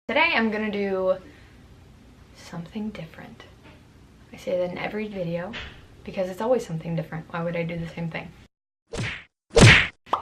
Today I'm gonna do something different. I say that in every video because it's always something different. Why would I do the same thing?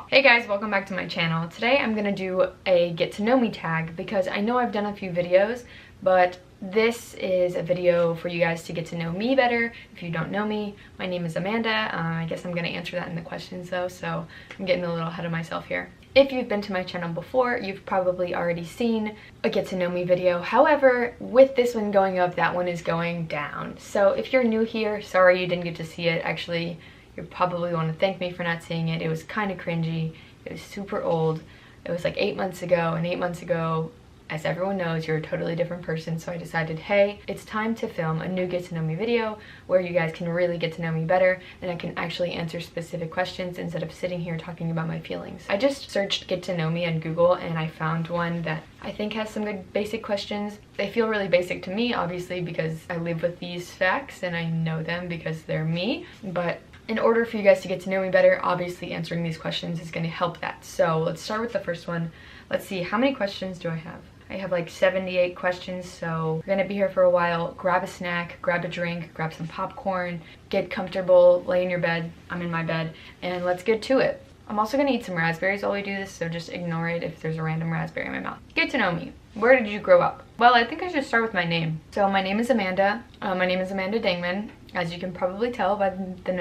Hey guys, welcome back to my channel. Today I'm gonna do a get to know me tag because I know I've done a few videos, but this is a video for you guys to get to know me better. If you don't know me, my name is Amanda. I guess I'm gonna answer that in the questions though, so I'm getting a little ahead of myself here. If you've been to my channel before, you've probably already seen a get to know me video. However, with this one going up, that one is going down. So if you're new here, sorry you didn't get to see it. Actually, you probably want to thank me for not seeing it. It was kind of cringy. It was super old. It was like 8 months ago, and 8 months ago, as everyone knows, you're a totally different person. So I decided, hey, it's time to film a new get to know me video where you guys can really get to know me better and I can actually answer specific questions instead of sitting here talking about my feelings. I just searched get to know me on Google and I found one that I think has some good basic questions. They feel really basic to me, obviously, because I live with these facts and I know them because they're me. But in order for you guys to get to know me better, obviously answering these questions is going to help that. So let's start with the first one. Let's see, how many questions do I have? I have like 78 questions, so we're gonna be here for a while. Grab a snack, grab a drink, grab some popcorn, get comfortable, lay in your bed. I'm in my bed, and let's get to it. I'm also gonna eat some raspberries while we do this, so just ignore it if there's a random raspberry in my mouth. Get to know me. Where did you grow up? Well, I think I should start with my name. So my name is Amanda. My name is Amanda Dingman, as you can probably tell by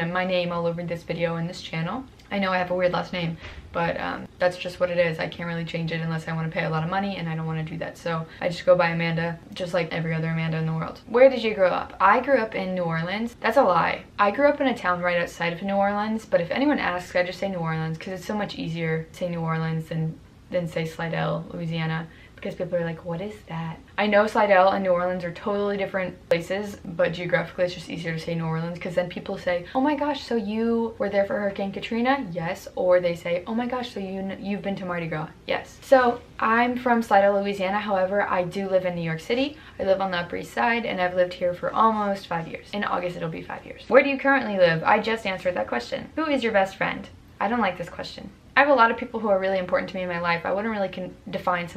my name all over this video and this channel. I know I have a weird last name, but that's just what it is. I can't really change it unless I want to pay a lot of money, and I don't want to do that. So I just go by Amanda, just like every other Amanda in the world. Where did you grow up? I grew up in New Orleans. That's a lie. I grew up in a town right outside of New Orleans, but if anyone asks, I just say New Orleans because it's so much easier to say New Orleans than say Slidell, Louisiana. Because people are like, what is that? I know Slidell and New Orleans are totally different places, but geographically it's just easier to say New Orleans because then people say, oh my gosh, so you were there for Hurricane Katrina? Yes. Or they say, oh my gosh, so you've been to Mardi Gras? Yes. So I'm from Slidell, Louisiana. However, I do live in New York City. I live on the Upper East Side and I've lived here for almost 5 years. In August, it'll be 5 years. Where do you currently live? I just answered that question. Who is your best friend? I don't like this question. I have a lot of people who are really important to me in my life. I wouldn't really define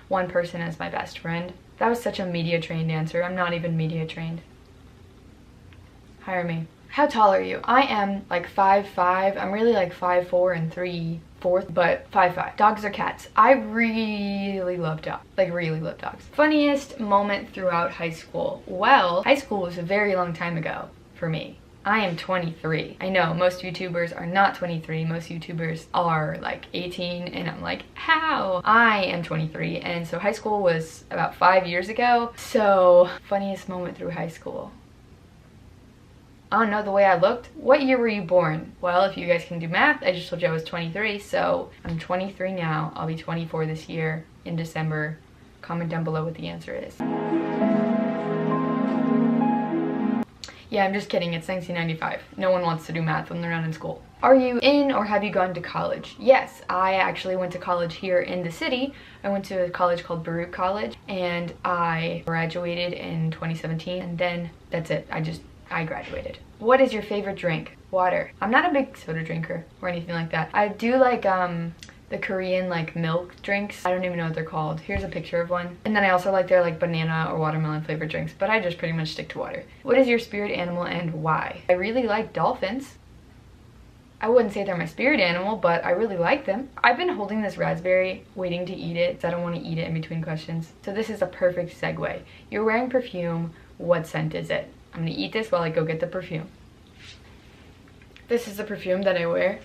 one person as my best friend. That was such a media trained answer. I'm not even media trained. Hire me. How tall are you? I am like 5'5". I'm really like 5'4" and 3/4, but 5'5". Dogs or cats? I really love dogs. Like really love dogs. Funniest moment throughout high school? Well, high school was a very long time ago for me. I am 23. I know most YouTubers are not 23. Most YouTubers are like 18 and I'm like, how? I am 23 and so high school was about 5 years ago. So funniest moment through high school. I don't know, the way I looked. What year were you born? Well, if you guys can do math, I just told you I was 23, so I'm 23 now. I'll be 24 this year in December. Comment down below what the answer is. Yeah, I'm just kidding. It's 1995. No one wants to do math when they're not in school. Are you in or have you gone to college? Yes, I actually went to college here in the city. I went to a college called Baruch College and I graduated in 2017 and then that's it. I graduated. What is your favorite drink? Water. I'm not a big soda drinker or anything like that. I do like the Korean like milk drinks. I don't even know what they're called. Here's a picture of one. And then I also like their like banana or watermelon flavored drinks, but I just pretty much stick to water. What is your spirit animal and why? I really like dolphins. I wouldn't say they're my spirit animal, but I really like them. I've been holding this raspberry waiting to eat it because I don't want to eat it in between questions. So this is a perfect segue. You're wearing perfume. What scent is it? I'm gonna eat this while I go get the perfume. This is the perfume that I wear.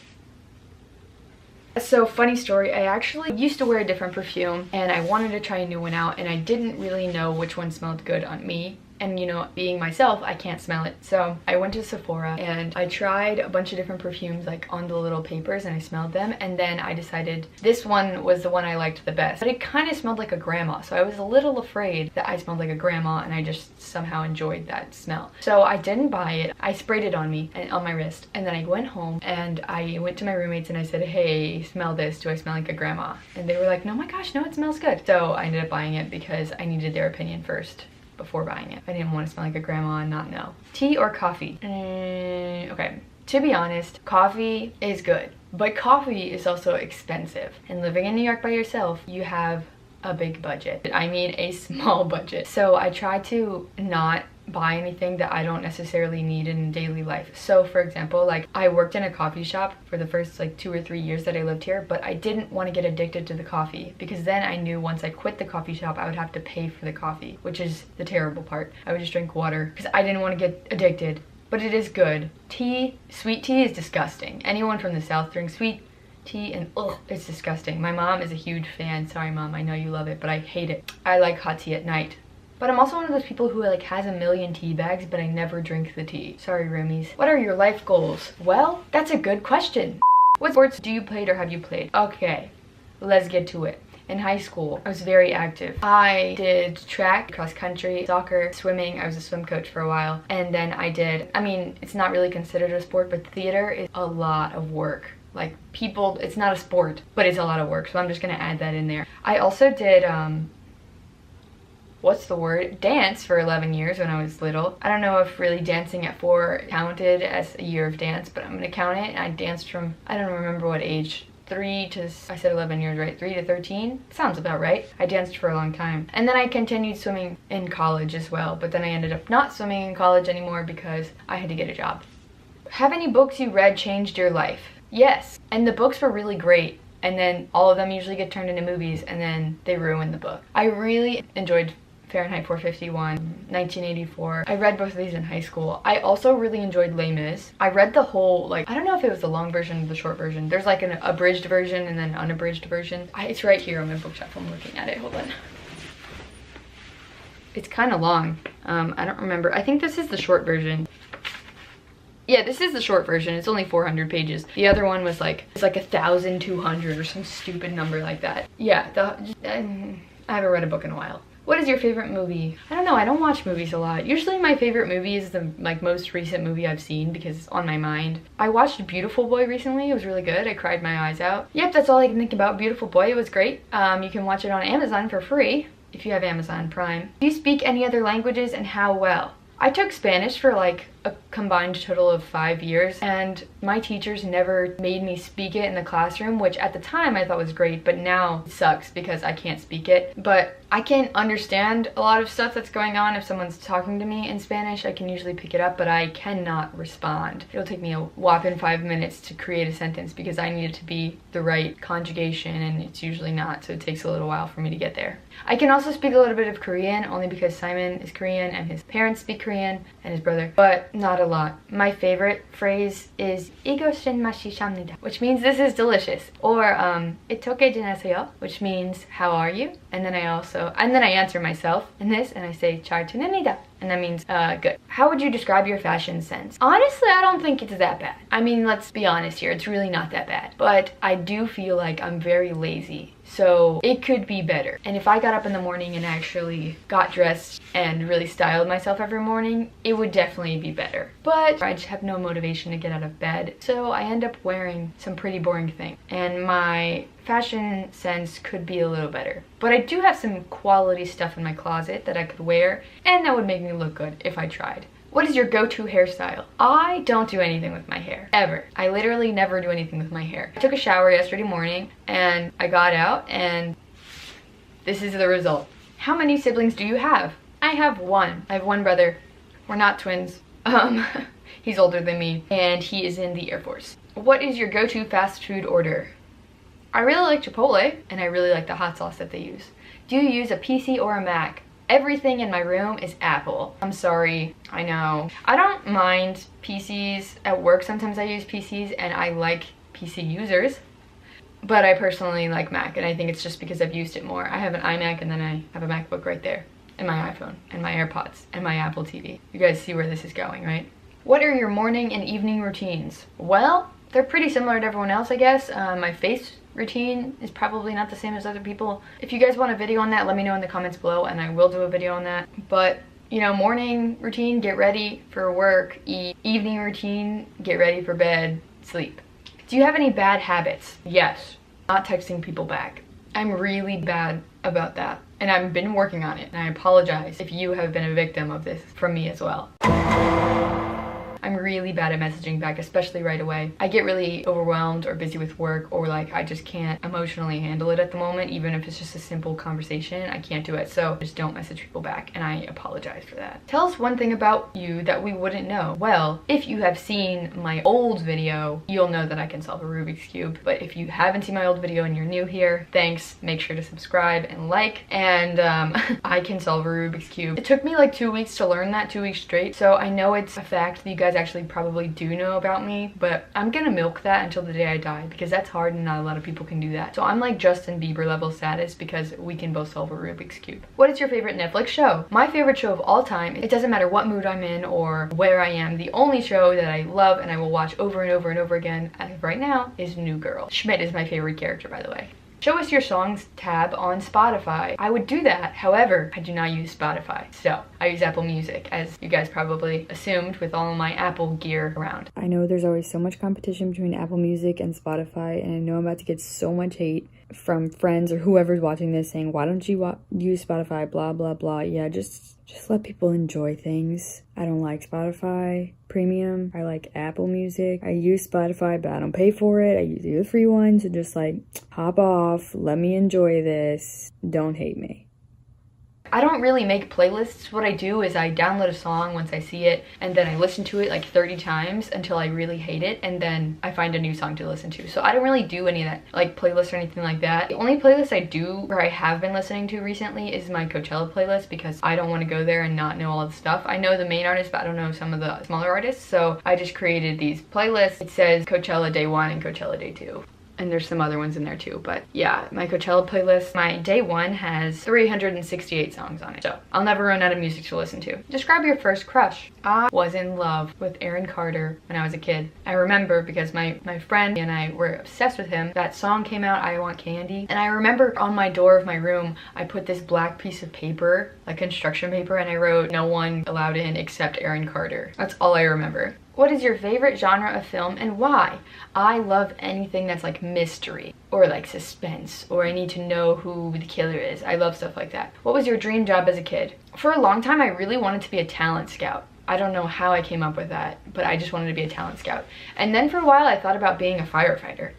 So funny story, I actually used to wear a different perfume and I wanted to try a new one out and I didn't really know which one smelled good on me. And you know, being myself, I can't smell it. So I went to Sephora and I tried a bunch of different perfumes like on the little papers and I smelled them. And then I decided this one was the one I liked the best. But it kind of smelled like a grandma. So I was a little afraid that I smelled like a grandma and I just somehow enjoyed that smell. So I didn't buy it. I sprayed it on me and on my wrist. And then I went home and I went to my roommates and I said, hey, smell this. Do I smell like a grandma? And they were like, no, my gosh, no, it smells good. So I ended up buying it because I needed their opinion first before buying it. I didn't want to smell like a grandma and not know. Tea or coffee? Okay, to be honest, coffee is good, but coffee is also expensive. And living in New York by yourself, you have a big budget. I mean a small budget. So I try to not buy anything that I don't necessarily need in daily life. So for example, like I worked in a coffee shop for the first like 2 or 3 years that I lived here, but I didn't want to get addicted to the coffee because then I knew once I quit the coffee shop I would have to pay for the coffee, which is the terrible part. I would just drink water because I didn't want to get addicted, but it is good. Tea, sweet tea is disgusting. Anyone from the South drinks sweet tea and ugh, it's disgusting. My mom is a huge fan. Sorry mom, I know you love it, but I hate it. I like hot tea at night. But I'm also one of those people who like has a million tea bags, but I never drink the tea. Sorry, roomies. What are your life goals? Well, that's a good question. What sports do you play or have you played? Okay, let's get to it. In high school, I was very active. I did track, cross country, soccer, swimming. I was a swim coach for a while. And then I mean, it's not really considered a sport, but theater is a lot of work. Like people, it's not a sport, but it's a lot of work. So I'm just gonna add that in there. I also did, what's the word? Dance for 11 years when I was little. I don't know if really dancing at 4 counted as a year of dance, but I'm gonna count it. And I danced from, I don't remember what age, 3 to, I said 11 years, right? 3 to 13? Sounds about right. I danced for a long time. And then I continued swimming in college as well, but then I ended up not swimming in college anymore because I had to get a job. Have any books you read changed your life? Yes, and the books were really great. And then all of them usually get turned into movies and then they ruin the book. I really enjoyed Fahrenheit 451, 1984. I read both of these in high school. I also really enjoyed Les Mis. I read the whole, like, I don't know if it was the long version or the short version. There's like an abridged version and then an unabridged version. It's right here on my bookshelf. I'm looking at it. Hold on. It's kind of long. I don't remember. I think this is the short version. Yeah, this is the short version. It's only 400 pages. The other one was like, it's like 1,200 or some stupid number like that. Yeah, I haven't read a book in a while. What is your favorite movie? I don't know, I don't watch movies a lot. Usually my favorite movie is the like most recent movie I've seen because it's on my mind. I watched Beautiful Boy recently. It was really good. I cried my eyes out. Yep, that's all I can think about. Beautiful Boy, it was great. You can watch it on Amazon for free if you have Amazon Prime. Do you speak any other languages and how well? I took Spanish for like a combined total of 5 years, and my teachers never made me speak it in the classroom, which at the time I thought was great, but now it sucks because I can't speak it. But I can understand a lot of stuff that's going on. If someone's talking to me in Spanish, I can usually pick it up, but I cannot respond. It'll take me a whopping 5 minutes to create a sentence because I need it to be the right conjugation, and it's usually not, so it takes a little while for me to get there. I can also speak a little bit of Korean, only because Simon is Korean and his parents speak Korean, and his brother, but not a lot. My favorite phrase is 이것은 맛있습니다, which means this is delicious, or 어떻게 지내세요, which means how are you? And then I answer myself in this and I say 잘 지냅니다, and that means good. How would you describe your fashion sense? Honestly, I don't think it's that bad. I mean, let's be honest here, it's really not that bad, but I do feel like I'm very lazy. So it could be better. And if I got up in the morning and actually got dressed and really styled myself every morning, it would definitely be better. But I just have no motivation to get out of bed, so I end up wearing some pretty boring things. And my fashion sense could be a little better. But I do have some quality stuff in my closet that I could wear, and that would make me look good if I tried. What is your go-to hairstyle? I don't do anything with my hair, ever. I literally never do anything with my hair. I took a shower yesterday morning and I got out and this is the result. How many siblings do you have? I have one. I have one brother. We're not twins. He's older than me and he is in the Air Force. What is your go-to fast food order? I really like Chipotle and I really like the hot sauce that they use. Do you use a PC or a Mac? Everything in my room is Apple. I'm sorry, I know. I don't mind PCs at work. Sometimes I use PCs and I like PC users, but I personally like Mac, and I think it's just because I've used it more. I have an iMac and then I have a MacBook right there, and my iPhone, and my AirPods, and my Apple TV. You guys see where this is going, right? What are your morning and evening routines? Well, they're pretty similar to everyone else, I guess. My face routine is probably not the same as other people. If you guys want a video on that, let me know in the comments below and I will do a video on that. But, you know, morning routine, get ready for work. Evening routine, get ready for bed, sleep. Do you have any bad habits? Yes. Not texting people back. I'm really bad about that, and I've been working on it, and I apologize if you have been a victim of this from me as well. I'm really bad at messaging back, especially right away. I get really overwhelmed or busy with work, or like I just can't emotionally handle it at the moment. Even if it's just a simple conversation, I can't do it. So just don't message people back, and I apologize for that. Tell us one thing about you that we wouldn't know. Well, if you have seen my old video, you'll know that I can solve a Rubik's Cube. But if you haven't seen my old video and you're new here, thanks. Make sure to subscribe and like. And I can solve a Rubik's Cube. It took me like 2 weeks to learn that, 2 weeks straight. So I know it's a fact that you guys actually probably do know about me, but I'm gonna milk that until the day I die, because that's hard and not a lot of people can do that. So I'm like Justin Bieber level status because we can both solve a Rubik's Cube. What is your favorite Netflix show? My favorite show of all time, it doesn't matter what mood I'm in or where I am, the only show that I love and I will watch over and over and over again as of right now is New Girl. Schmidt is my favorite character, by the way. Show us your songs tab on Spotify. I would do that, however, I do not use Spotify. So I use Apple Music, as you guys probably assumed with all of my Apple gear around. I know there's always so much competition between Apple Music and Spotify, and I know I'm about to get so much hate from friends or whoever's watching this saying, why don't you use Spotify, blah, blah, blah. Yeah, just let people enjoy things. I don't like Spotify Premium. I like Apple Music. I use Spotify, but I don't pay for it. I use the free one, so just like hop off, let me enjoy this. Don't hate me. I don't really make playlists. What I do is I download a song once I see it, and then I listen to it like 30 times until I really hate it, and then I find a new song to listen to. So I don't really do any of that, like playlists or anything like that. The only playlist I do, or I have been listening to recently, is my Coachella playlist, because I don't want to go there and not know all of the stuff. I know the main artists, but I don't know some of the smaller artists, so I just created these playlists. It says Coachella Day 1 and Coachella Day 2. And there's some other ones in there too, but yeah, my Coachella playlist, my day 1 has 368 songs on it, so I'll never run out of music to listen to. Describe your first crush. I was in love with Aaron Carter when I was a kid. I remember because my friend and I were obsessed with him. That song came out, I Want Candy, and I remember on my door of my room, I put this black piece of paper, like construction paper, and I wrote, "No one allowed in except Aaron Carter." That's all I remember. What is your favorite genre of film and why? I love anything that's like mystery or like suspense, or I need to know who the killer is. I love stuff like that. What was your dream job as a kid? For a long time, I really wanted to be a talent scout. I don't know how I came up with that, but I just wanted to be a talent scout. And then for a while, I thought about being a firefighter.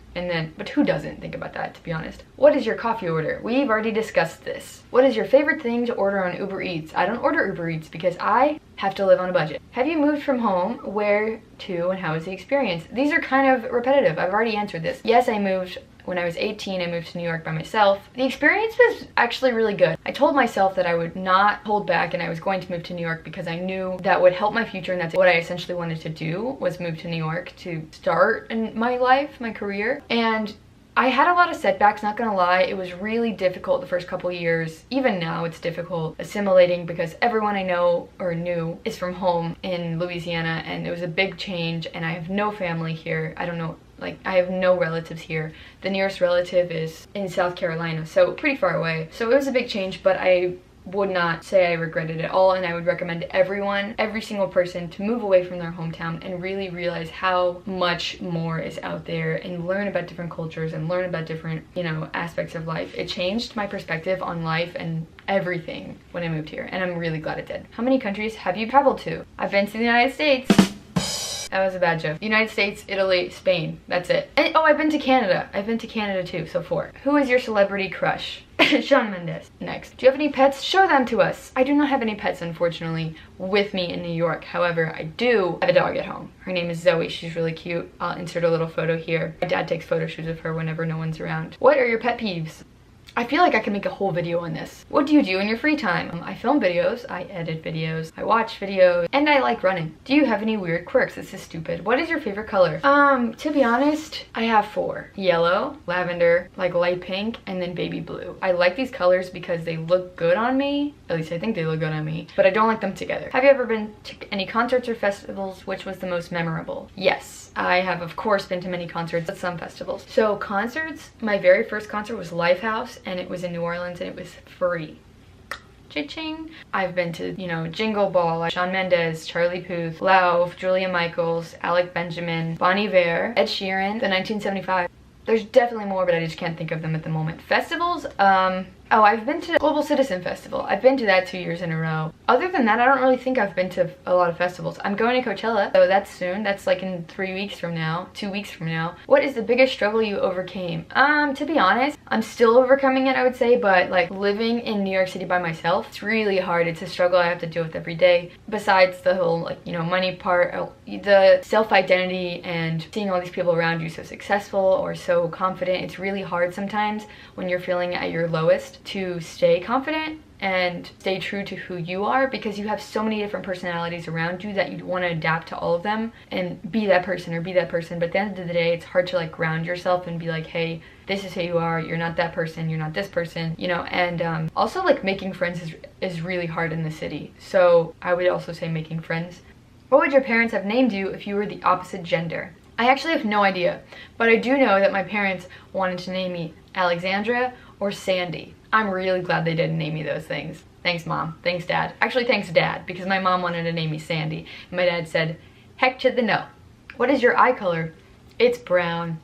But who doesn't think about that, to be honest? What is your coffee order? We've already discussed this. What is your favorite thing to order on Uber Eats? I don't order Uber Eats because I have to live on a budget. Have you moved from home? Where to, and how was the experience? These are kind of repetitive. I've already answered this. Yes, I moved. When I was 18, I moved to New York by myself. The experience was actually really good. I told myself that I would not hold back and I was going to move to New York because I knew that would help my future, and that's what I essentially wanted to do, was move to New York to start in my life, my career. And I had a lot of setbacks, not gonna lie. It was really difficult the first couple years. Even now it's difficult assimilating because everyone I know or knew is from home in Louisiana, and it was a big change, and I have no family here. I don't know, like I have no relatives here. The nearest relative is in South Carolina, so pretty far away. So it was a big change, but I would not say I regretted it all, and I would recommend everyone, every single person, to move away from their hometown and really realize how much more is out there and learn about different cultures and learn about different, aspects of life. It changed my perspective on life and everything when I moved here, and I'm really glad it did. How many countries have you traveled to? I've been to the United States. That was a bad joke. United States, Italy, Spain. That's it. And, oh, I've been to Canada. I've been to Canada too, so 4. Who is your celebrity crush? Shawn Mendes. Next. Do you have any pets? Show them to us. I do not have any pets, unfortunately, with me in New York. However, I do have a dog at home. Her name is Zoe. She's really cute. I'll insert a little photo here. My dad takes photo shoots of her whenever no one's around. What are your pet peeves? I feel like I could make a whole video on this. What do you do in your free time? I film videos, I edit videos, I watch videos, and I like running. Do you have any weird quirks? This is stupid. What is your favorite color? To be honest, I have 4. Yellow, lavender, like light pink, and then baby blue. I like these colors because they look good on me. At least I think they look good on me, but I don't like them together. Have you ever been to any concerts or festivals? Which was the most memorable? Yes. I have, of course, been to many concerts at some festivals. So concerts, my very first concert was Lifehouse, and it was in New Orleans, and it was free. Cha-ching. I've been to, Jingle Ball, Shawn Mendes, Charlie Puth, Lauv, Julia Michaels, Alec Benjamin, Bon Iver, Ed Sheeran, the 1975. There's definitely more, but I just can't think of them at the moment. Festivals, Oh, I've been to Global Citizen Festival. I've been to that 2 years in a row. Other than that, I don't really think I've been to a lot of festivals. I'm going to Coachella, so that's soon. That's like in 3 weeks from now, 2 weeks from now. What is the biggest struggle you overcame? To be honest, I'm still overcoming it, I would say, but like living in New York City by myself, it's really hard. It's a struggle I have to deal with every day. Besides the whole, like, you know, money part, the self-identity and seeing all these people around you so successful or so confident, it's really hard sometimes when you're feeling at your lowest to stay confident and stay true to who you are, because you have so many different personalities around you that you want to adapt to all of them and be that person or be that person. But at the end of the day, it's hard to like ground yourself and be like, hey, this is who you are, you're not that person, you're not this person, you know. And also like making friends is really hard in the city. So I would also say making friends. What would your parents have named you if you were the opposite gender? I actually have no idea, but I do know that my parents wanted to name me Alexandra or Sandy. I'm really glad they didn't name me those things. Thanks, Mom. Thanks, Dad. Actually, thanks, Dad, because my mom wanted to name me Sandy. And my dad said, heck to the no. What is your eye color? It's brown.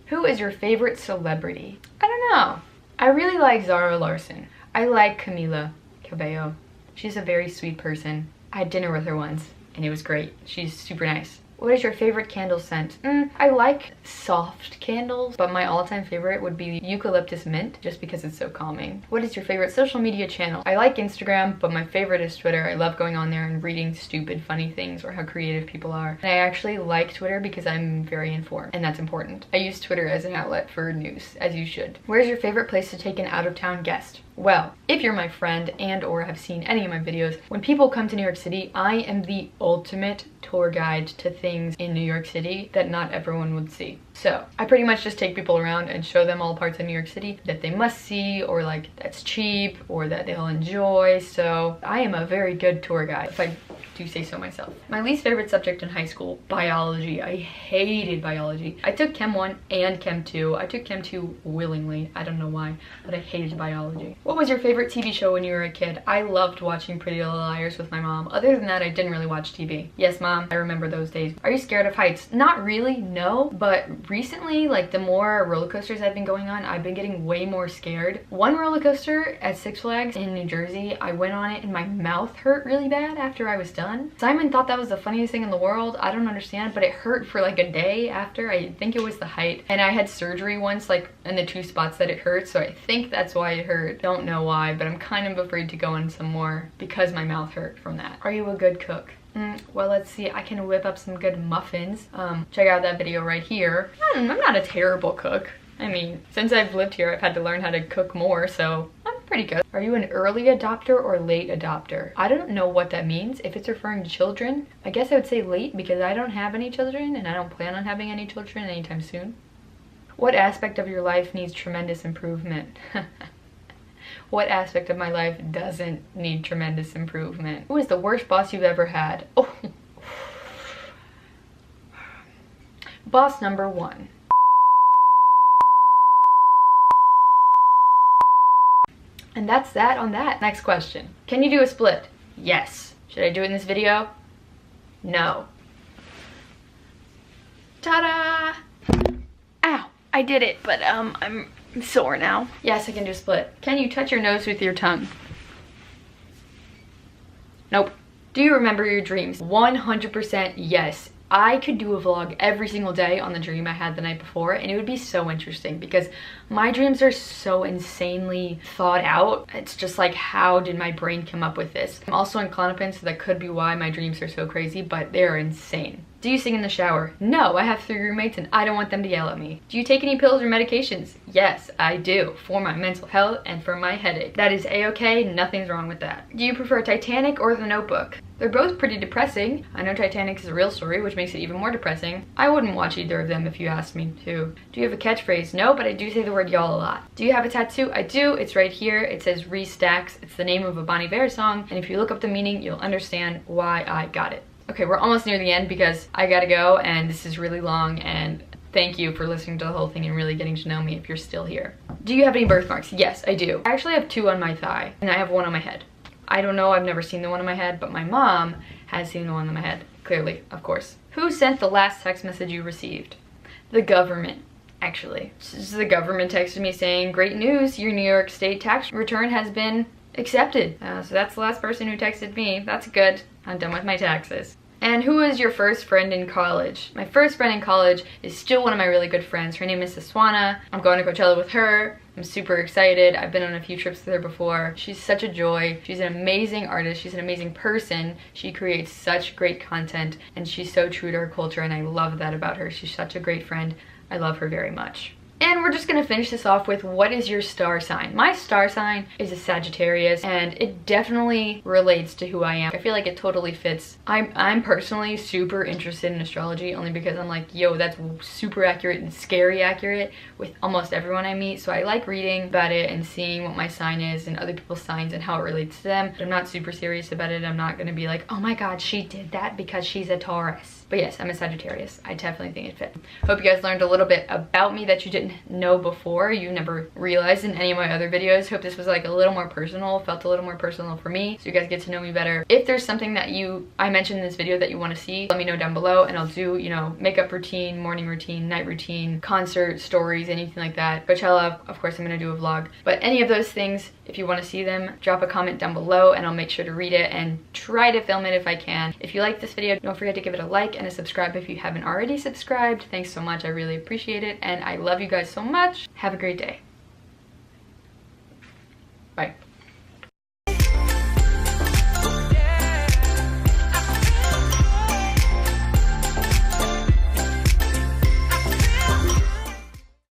Who is your favorite celebrity? I don't know. I really like Zara Larsson. I like Camila Cabello. She's a very sweet person. I had dinner with her once, and it was great. She's super nice. What is your favorite candle scent? I like soft candles, but my all-time favorite would be eucalyptus mint, just because it's so calming. What is your favorite social media channel? I like Instagram, but my favorite is Twitter. I love going on there and reading stupid, funny things or how creative people are. And I actually like Twitter because I'm very informed, and that's important. I use Twitter as an outlet for news, as you should. Where's your favorite place to take an out-of-town guest? Well, if you're my friend and or have seen any of my videos, when people come to New York City, I am the ultimate tour guide to things in New York City that not everyone would see. So I pretty much just take people around and show them all parts of New York City that they must see, or like that's cheap or that they'll enjoy. So I am a very good tour guide, if I do say so myself. My least favorite subject in high school, biology. I hated biology. I took Chem 1 and Chem 2. I took Chem 2 willingly. I don't know why, but I hated biology. What was your favorite TV show when you were a kid? I loved watching Pretty Little Liars with my mom. Other than that, I didn't really watch TV. Yes, Mom, I remember those days. Are you scared of heights? Not really, no, but recently, like the more roller coasters I've been going on, I've been getting way more scared. One roller coaster at Six Flags in New Jersey, I went on it and my mouth hurt really bad after I was done. Simon thought that was the funniest thing in the world. I don't understand, but it hurt for like a day after. I think it was the height. And I had surgery once, like in the 2 spots that it hurt, so I think that's why it hurt. Don't know why, but I'm kind of afraid to go in some more because my mouth hurt from that. Are you a good cook? Well, let's see. I can whip up some good muffins. Check out that video right here. I'm not a terrible cook. I mean, since I've lived here, I've had to learn how to cook more, so I'm pretty good. Are you an early adopter or late adopter? I don't know what that means. If it's referring to children, I guess I would say late because I don't have any children and I don't plan on having any children anytime soon. What aspect of your life needs tremendous improvement? What aspect of my life doesn't need tremendous improvement? Who is the worst boss you've ever had? Oh. Boss number 1. And that's that on that. Next question. Can you do a split? Yes. Should I do it in this video? No. Ta-da! Ow! I did it, but I'm sore now. Yes, I can do a split. Can you touch your nose with your tongue? Nope. Do you remember your dreams? 100% yes. I could do a vlog every single day on the dream I had the night before, and it would be so interesting because my dreams are so insanely thought out. It's just like, how did my brain come up with this? I'm also in Klonopin, so that could be why my dreams are so crazy, but they're insane. Do you sing in the shower? No, I have 3 roommates and I don't want them to yell at me. Do you take any pills or medications? Yes, I do, for my mental health and for my headache. That is a-okay, nothing's wrong with that. Do you prefer Titanic or The Notebook? They're both pretty depressing. I know Titanic is a real story, which makes it even more depressing. I wouldn't watch either of them if you asked me to. Do you have a catchphrase? No, but I do say the word y'all a lot. Do you have a tattoo? I do. It's right here. It says Restacks. It's the name of a Bon Iver song, and if you look up the meaning, you'll understand why I got it. Okay, we're almost near the end because I gotta go, and this is really long, and thank you for listening to the whole thing and really getting to know me if you're still here. Do you have any birthmarks? Yes, I do. I actually have 2 on my thigh, and I have 1 on my head. I don't know, I've never seen the one on my head, but my mom has seen the one on my head. Clearly, of course. Who sent the last text message you received? The government. actually. The government texted me saying, great news, your New York State tax return has been accepted. So that's the last person who texted me. That's good. I'm done with my taxes. And who was your first friend in college? My first friend in college is still one of my really good friends. Her name is Saswana. I'm going to Coachella with her. I'm super excited. I've been on a few trips with her before. She's such a joy. She's an amazing artist. She's an amazing person. She creates such great content, and she's so true to her culture, and I love that about her. She's such a great friend. I love her very much. And we're just gonna finish this off with, what is your star sign? My star sign is a Sagittarius, and it definitely relates to who I am. I feel like it totally fits. I'm personally super interested in astrology, only because I'm like, yo, that's super accurate and scary accurate with almost everyone I meet. So I like reading about it and seeing what my sign is and other people's signs and how it relates to them. But I'm not super serious about it. I'm not gonna be like, oh my god, she did that because she's a Taurus. But yes, I'm a Sagittarius. I definitely think it fit. Hope you guys learned a little bit about me that you didn't know before, you never realized in any of my other videos. Hope this was like a little more personal, felt a little more personal for me, so you guys get to know me better. If there's something that I mentioned in this video that you want to see, let me know down below, and I'll do, you know, makeup routine, morning routine, night routine, concert stories, anything like that. Coachella, of course, I'm gonna do a vlog. But any of those things, if you want to see them, drop a comment down below and I'll make sure to read it and try to film it if I can. If you like this video, don't forget to give it a like and a subscribe if you haven't already subscribed. Thanks so much. I really appreciate it, and I love you guys so much. Have a great day.